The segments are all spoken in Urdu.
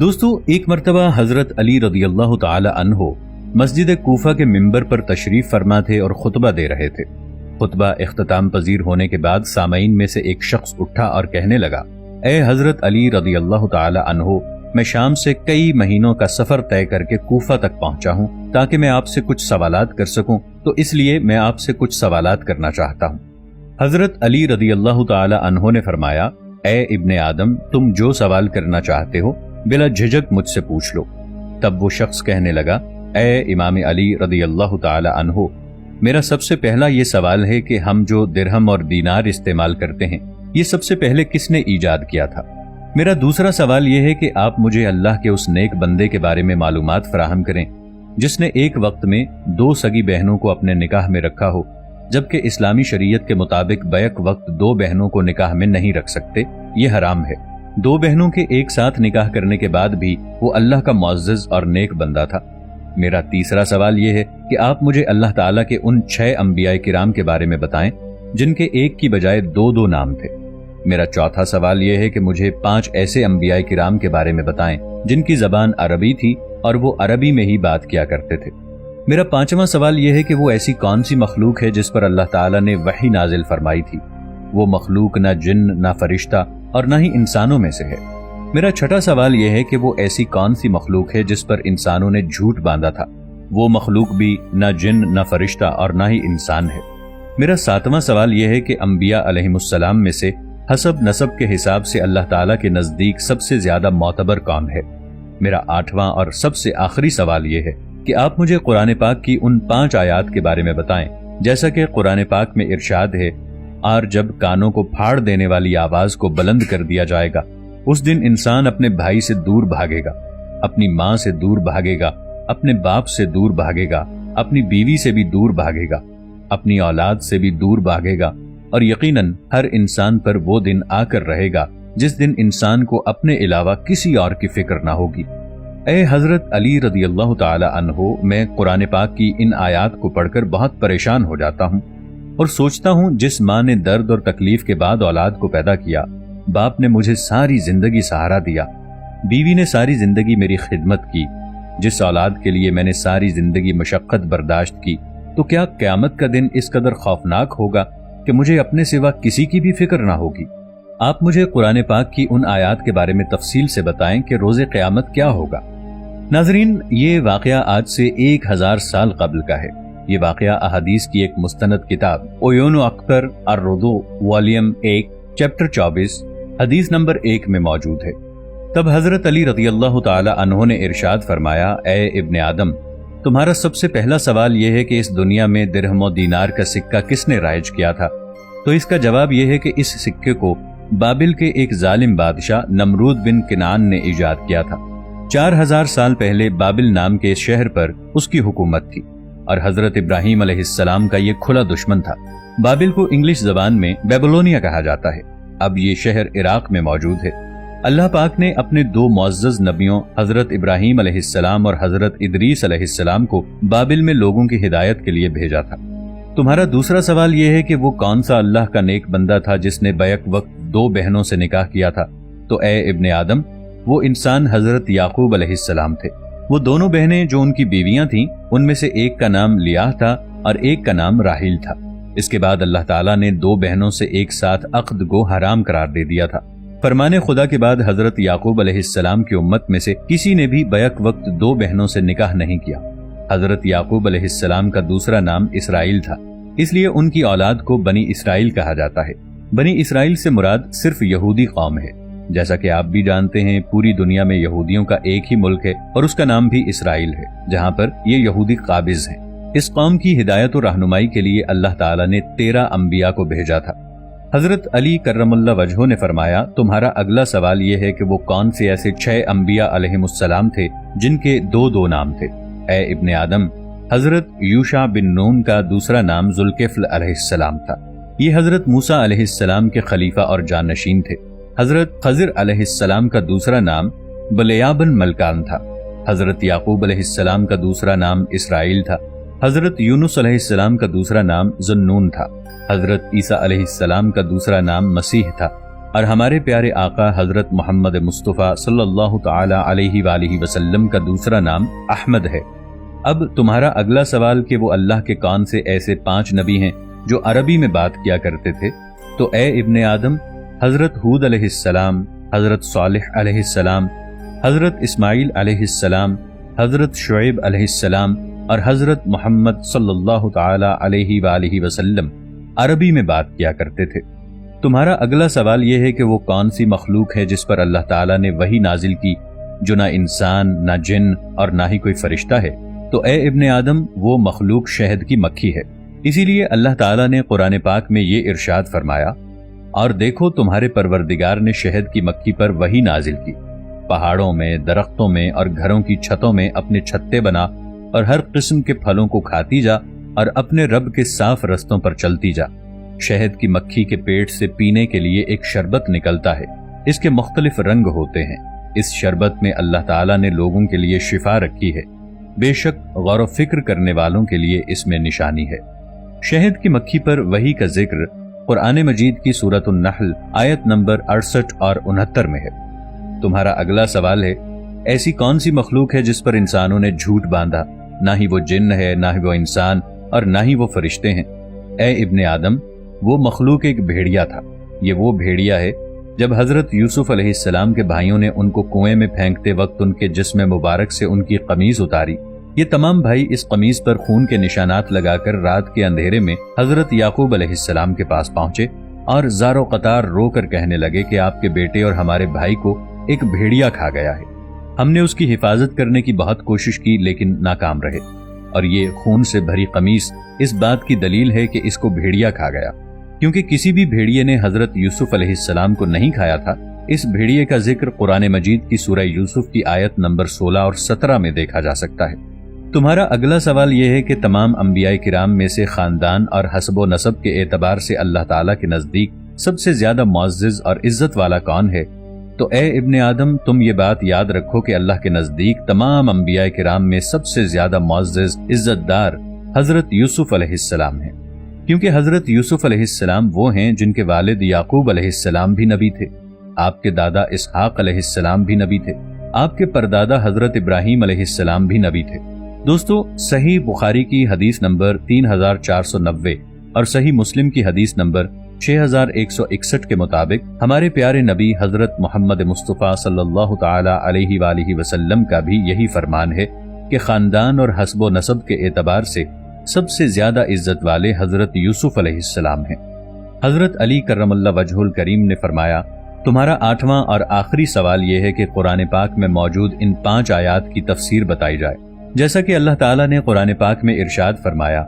دوستو، ایک مرتبہ حضرت علی رضی اللہ تعالی عنہ مسجد کوفہ کے منبر پر تشریف فرما تھے اور خطبہ دے رہے تھے۔ خطبہ اختتام پذیر ہونے کے بعد سامعین میں سے ایک شخص اٹھا اور کہنے لگا، اے حضرت علی رضی اللہ تعالی عنہ، میں شام سے کئی مہینوں کا سفر طے کر کے کوفہ تک پہنچا ہوں تاکہ میں آپ سے کچھ سوالات کر سکوں، تو اس لیے میں آپ سے کچھ سوالات کرنا چاہتا ہوں۔ حضرت علی رضی اللہ تعالی عنہ نے فرمایا، اے ابن آدم، تم جو سوال کرنا چاہتے ہو بلا جھجک مجھ سے پوچھ لو۔ تب وہ شخص کہنے لگا، اے امام علی رضی اللہ تعالی عنہ، میرا سب سے پہلا یہ سوال ہے کہ ہم جو درہم اور دینار استعمال کرتے ہیں، یہ سب سے پہلے کس نے ایجاد کیا تھا؟ میرا دوسرا سوال یہ ہے کہ آپ مجھے اللہ کے اس نیک بندے کے بارے میں معلومات فراہم کریں جس نے ایک وقت میں 2 سگی بہنوں کو اپنے نکاح میں رکھا ہو، جبکہ اسلامی شریعت کے مطابق بیک وقت 2 بہنوں کو نکاح میں نہیں رکھ سکتے، یہ حرام ہے۔ 2 بہنوں کے ایک ساتھ نکاح کرنے کے بعد بھی وہ اللہ کا معزز اور نیک بندہ تھا۔ میرا تیسرا سوال یہ ہے کہ آپ مجھے اللہ تعالیٰ کے ان 6 انبیاء کرام کے بارے میں بتائیں جن کے ایک کی بجائے 2 نام تھے۔ میرا چوتھا سوال یہ ہے کہ مجھے 5 ایسے انبیاء کرام کے بارے میں بتائیں جن کی زبان عربی تھی اور وہ عربی میں ہی بات کیا کرتے تھے۔ میرا 5واں سوال یہ ہے کہ وہ ایسی کون سی مخلوق ہے جس پر اللہ تعالیٰ نے وحی نازل فرمائی تھی؟ وہ مخلوق نہ جن، نہ فرشتہ اور نہ ہی انسانوں میں سے ہے۔ میرا 6واں سوال یہ ہے کہ وہ ایسی کون سی مخلوق ہے جس پر انسانوں نے جھوٹ باندھا تھا؟ وہ مخلوق بھی نہ جن، نہ فرشتہ اور نہ ہی انسان ہے۔ میرا 7واں سوال یہ ہے کہ انبیاء علیہم السلام میں سے حسب نسب کے حساب سے اللہ تعالیٰ کے نزدیک سب سے زیادہ معتبر کون ہے؟ میرا 8واں اور سب سے آخری سوال یہ ہے کہ آپ مجھے قرآن پاک کی ان 5 آیات کے بارے میں بتائیں جیسا کہ قرآن پاک میں ارشاد ہے، اور جب کانوں کو پھاڑ دینے والی آواز کو بلند کر دیا جائے گا، اس دن انسان اپنے بھائی سے دور بھاگے گا، اپنی ماں سے دور بھاگے گا، اپنے باپ سے دور بھاگے گا، اپنی بیوی سے بھی دور بھاگے گا، اپنی اولاد سے بھی دور بھاگے گا، اور یقیناً ہر انسان پر وہ دن آ کر رہے گا جس دن انسان کو اپنے علاوہ کسی اور کی فکر نہ ہوگی۔ اے حضرت علی رضی اللہ تعالی عنہ، میں قرآن پاک کی ان آیات کو پڑھ کر بہت پریشان ہو جاتا ہوں اور سوچتا ہوں، جس ماں نے درد اور تکلیف کے بعد اولاد کو پیدا کیا، باپ نے مجھے ساری زندگی سہارا دیا، بیوی نے ساری زندگی میری خدمت کی، جس اولاد کے لیے میں نے ساری زندگی مشقت برداشت کی، تو کیا قیامت کا دن اس قدر خوفناک ہوگا کہ مجھے اپنے سوا کسی کی بھی فکر نہ ہوگی؟ آپ مجھے قرآن پاک کی ان آیات کے بارے میں تفصیل سے بتائیں کہ روز قیامت کیا ہوگا۔ ناظرین، یہ واقعہ آج سے 1000 سال قبل کا ہے۔ یہ واقعہ احادیث کی ایک مستند کتاب عیون و اختر الرضوع والیوم 1 چیپٹر 24 حدیث نمبر 1 میں موجود ہے۔ تب حضرت علی رضی اللہ تعالی عنہ نے ارشاد فرمایا، اے ابن آدم، تمہارا سب سے پہلا سوال یہ ہے کہ اس دنیا میں درہم و دینار کا سکہ کس نے رائج کیا تھا؟ تو اس کا جواب یہ ہے کہ اس سکے کو بابل کے ایک ظالم بادشاہ نمرود بن کنعان نے ایجاد کیا تھا۔ 4000 سال پہلے بابل نام کے شہر پر اس کی حکومت تھی اور حضرت ابراہیم علیہ السلام کا یہ کھلا دشمن تھا۔ بابل کو انگلش زبان میں بیبلونیا کہا جاتا ہے۔ اب یہ شہر عراق میں موجود ہے۔ اللہ پاک نے اپنے 2 معزز نبیوں حضرت ابراہیم علیہ السلام اور حضرت ادریس علیہ السلام کو بابل میں لوگوں کی ہدایت کے لیے بھیجا تھا۔ تمہارا دوسرا سوال یہ ہے کہ وہ کون سا اللہ کا نیک بندہ تھا جس نے بیک وقت 2 بہنوں سے نکاح کیا تھا؟ تو اے ابن آدم، وہ انسان حضرت یعقوب علیہ السلام تھے۔ وہ دونوں بہنیں جو ان کی بیویاں تھیں، ان میں سے ایک کا نام لیاہ تھا اور ایک کا نام راحیل تھا۔ اس کے بعد اللہ تعالیٰ نے 2 بہنوں سے ایک ساتھ عقد کو حرام قرار دے دیا تھا۔ فرمان خدا کے بعد حضرت یعقوب علیہ السلام کی امت میں سے کسی نے بھی بیک وقت 2 بہنوں سے نکاح نہیں کیا۔ حضرت یعقوب علیہ السلام کا دوسرا نام اسرائیل تھا، اس لیے ان کی اولاد کو بنی اسرائیل کہا جاتا ہے۔ بنی اسرائیل سے مراد صرف یہودی قوم ہے۔ جیسا کہ آپ بھی جانتے ہیں، پوری دنیا میں یہودیوں کا ایک ہی ملک ہے اور اس کا نام بھی اسرائیل ہے، جہاں پر یہ یہودی قابض ہیں۔ اس قوم کی ہدایت و رہنمائی کے لیے اللہ تعالیٰ نے 13 انبیاء کو بھیجا تھا۔ حضرت علی کرم اللہ وجہہ نے فرمایا، تمہارا اگلا سوال یہ ہے کہ وہ کون سے ایسے 6 انبیاء علیہم السلام تھے جن کے 2 نام تھے؟ اے ابن آدم، حضرت یوشع بن نون کا دوسرا نام ذوالکفل علیہ السلام تھا۔ یہ حضرت موسیٰ علیہ السلام کے خلیفہ اور جانشین تھے۔ حضرت خضر علیہ السلام کا دوسرا نام بلیع بن ملکان تھا۔ حضرت یعقوب علیہ السلام کا دوسرا نام اسرائیل تھا۔ حضرت یونس علیہ السلام کا دوسرا نام ذوالنون تھا۔ حضرت عیسیٰ علیہ السلام کا دوسرا نام مسیح تھا۔ اور ہمارے پیارے آقا حضرت محمد مصطفیٰ صلی اللہ تعالی علیہ وآلہ وسلم کا دوسرا نام احمد ہے۔ اب تمہارا اگلا سوال کہ وہ اللہ کے کون سے ایسے 5 نبی ہیں جو عربی میں بات کیا کرتے تھے، تو اے ابن آدم، حضرت ہود علیہ السلام، حضرت صالح علیہ السلام، حضرت اسماعیل علیہ السلام، حضرت شعیب علیہ السلام اور حضرت محمد صلی اللہ تعالی علیہ وآلہ وسلم عربی میں بات کیا کرتے تھے۔ تمہارا اگلا سوال یہ ہے کہ وہ کون سی مخلوق ہے جس پر اللہ تعالیٰ نے وحی نازل کی جو نہ انسان، نہ جن اور نہ ہی کوئی فرشتہ ہے، تو اے ابن آدم، وہ مخلوق شہد کی مکھی ہے۔ اسی لیے اللہ تعالیٰ نے قرآن پاک میں یہ ارشاد فرمایا، اور دیکھو تمہارے پروردگار نے شہد کی مکھی پر وحی نازل کی، پہاڑوں میں، درختوں میں اور گھروں کی چھتوں میں اپنے چھتے بنا اور ہر قسم کے پھلوں کو کھاتی جا اور اپنے رب کے صاف رستوں پر چلتی جا۔ شہد کی مکھی کے پیٹ سے پینے کے لیے ایک شربت نکلتا ہے، اس کے مختلف رنگ ہوتے ہیں۔ اس شربت میں اللہ تعالیٰ نے لوگوں کے لیے شفا رکھی ہے، بے شک غور و فکر کرنے والوں کے لیے اس میں نشانی ہے۔ شہد کی مکھی پر وحی کا ذکر قرآن مجید کی سورۃ النحل آیت نمبر 68 اور 69 میں ہے۔ تمہارا اگلا سوال ہے، ایسی کون سی مخلوق ہے جس پر انسانوں نے جھوٹ باندھا؟ نہ ہی وہ جن ہے، نہ ہی وہ انسان اور نہ ہی وہ فرشتے ہیں۔ اے ابن آدم، وہ مخلوق ایک بھیڑیا تھا۔ یہ وہ بھیڑیا ہے جب حضرت یوسف علیہ السلام کے بھائیوں نے ان کو کنویں میں پھینکتے وقت ان کے جسم مبارک سے ان کی قمیض اتاری، یہ تمام بھائی اس قمیض پر خون کے نشانات لگا کر رات کے اندھیرے میں حضرت یعقوب علیہ السلام کے پاس پہنچے اور زار و قطار رو کر کہنے لگے کہ آپ کے بیٹے اور ہمارے بھائی کو ایک بھیڑیا کھا گیا ہے۔ ہم نے اس کی حفاظت کرنے کی بہت کوشش کی لیکن ناکام رہے، اور یہ خون سے بھری قمیص اس بات کی دلیل ہے کہ اس کو بھیڑیا کھا گیا، کیونکہ کسی بھی بھیڑیے نے حضرت یوسف علیہ السلام کو نہیں کھایا تھا۔ اس بھیڑیے کا ذکر قرآن مجید کی سورہ یوسف کی آیت نمبر 16 اور 17 میں دیکھا جا سکتا ہے۔ تمہارا اگلا سوال یہ ہے کہ تمام انبیاء کرام میں سے خاندان اور حسب و نسب کے اعتبار سے اللہ تعالیٰ کے نزدیک سب سے زیادہ معزز اور عزت والا کون ہے؟ تو اے ابن آدم، تم یہ بات یاد رکھو کہ اللہ کے نزدیک تمام انبیاء کرام میں سب سے زیادہ معزز، عزت دار حضرت یوسف علیہ السلام ہیں، کیونکہ حضرت یوسف علیہ السلام وہ ہیں جن کے والد یعقوب علیہ السلام بھی نبی تھے، آپ کے دادا اسحاق علیہ السلام بھی نبی تھے، آپ کے پردادا حضرت ابراہیم علیہ السلام بھی نبی تھے۔ دوستو، صحیح بخاری کی حدیث نمبر 3490 اور صحیح مسلم کی حدیث نمبر 6161 کے مطابق ہمارے پیارے نبی حضرت محمد مصطفیٰ صلی اللہ تعالی علیہ وآلہ وسلم کا بھی یہی فرمان ہے کہ خاندان اور حسب و نسب کے اعتبار سے سب سے زیادہ عزت والے حضرت یوسف علیہ السلام ہیں۔ حضرت علی کرم اللہ وجہ الکریم نے فرمایا، تمہارا 8واں اور آخری سوال یہ ہے کہ قرآن پاک میں موجود ان 5 آیات کی تفسیر بتائی جائے۔ جیسا کہ اللہ تعالیٰ نے قرآن پاک میں ارشاد فرمایا،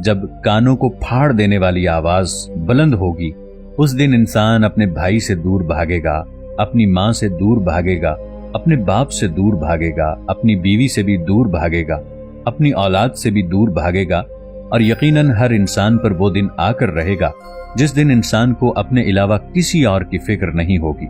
جب کانوں کو پھاڑ دینے والی آواز بلند ہوگی، اس دن انسان اپنے بھائی سے دور بھاگے گا، اپنی ماں سے دور بھاگے گا، اپنے باپ سے دور بھاگے گا، اپنی بیوی سے بھی دور بھاگے گا، اپنی اولاد سے بھی دور بھاگے گا، اور یقیناً ہر انسان پر وہ دن آ کر رہے گا جس دن انسان کو اپنے علاوہ کسی اور کی فکر نہیں ہوگی۔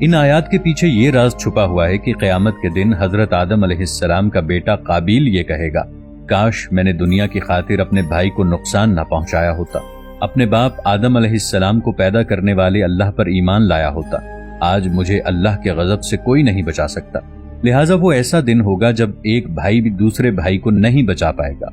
ان آیات کے پیچھے یہ راز چھپا ہوا ہے کہ قیامت کے دن حضرت آدم علیہ السلام کا بیٹا قابیل یہ کہے گا، کاش میں نے دنیا کی خاطر اپنے بھائی کو نقصان نہ پہنچایا ہوتا، اپنے باپ آدم علیہ السلام کو پیدا کرنے والے اللہ پر ایمان لایا ہوتا، آج مجھے اللہ کے غضب سے کوئی نہیں بچا سکتا۔ لہٰذا وہ ایسا دن ہوگا جب ایک بھائی بھی دوسرے بھائی کو نہیں بچا پائے گا۔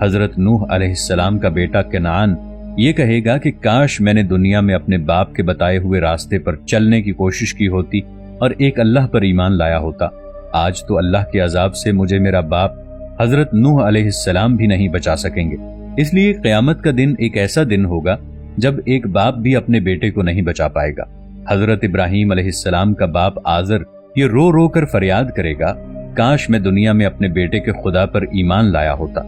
حضرت نوح علیہ السلام کا بیٹا کنعان یہ کہے گا کہ کاش میں نے دنیا میں اپنے باپ کے بتائے ہوئے راستے پر چلنے کی کوشش کی ہوتی اور ایک اللہ پر ایمان لایا ہوتا، آج تو اللہ کے عذاب سے مجھے میرا باپ حضرت نوح علیہ السلام بھی نہیں بچا سکیں گے۔ اس لیے قیامت کا دن ایک ایسا دن ہوگا جب ایک باپ بھی اپنے بیٹے کو نہیں بچا پائے گا۔ حضرت ابراہیم علیہ السلام کا باپ آزر یہ رو رو کر فریاد کرے گا، کاش میں دنیا میں اپنے بیٹے کے خدا پر ایمان لایا ہوتا۔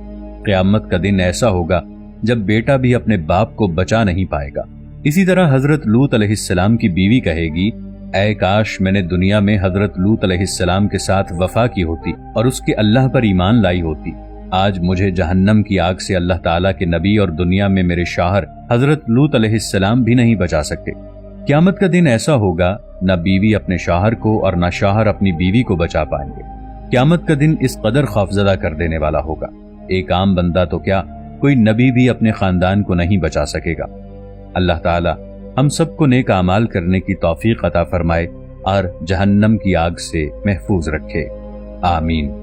قیامت کا دن ایسا ہوگا جب بیٹا بھی اپنے باپ کو بچا نہیں پائے گا۔ اسی طرح حضرت لوط علیہ السلام کی بیوی کہے گی، اے کاش میں نے دنیا میں حضرت لوط علیہ السلام کے ساتھ وفا کی ہوتی اور اس کے اللہ پر ایمان لائی ہوتی، آج مجھے جہنم کی آگ سے اللہ تعالیٰ کے نبی اور دنیا میں میرے شوہر حضرت لوط علیہ السلام بھی نہیں بچا سکتے۔ قیامت کا دن ایسا ہوگا نہ بیوی اپنے شوہر کو اور نہ شوہر اپنی بیوی کو بچا پائیں گے۔ قیامت کا دن اس قدر خوفزدہ کر دینے والا ہوگا، ایک عام بندہ تو کیا، کوئی نبی بھی اپنے خاندان کو نہیں بچا سکے گا۔ اللہ تعالیٰ ہم سب کو نیک اعمال کرنے کی توفیق عطا فرمائے اور جہنم کی آگ سے محفوظ رکھے، آمین۔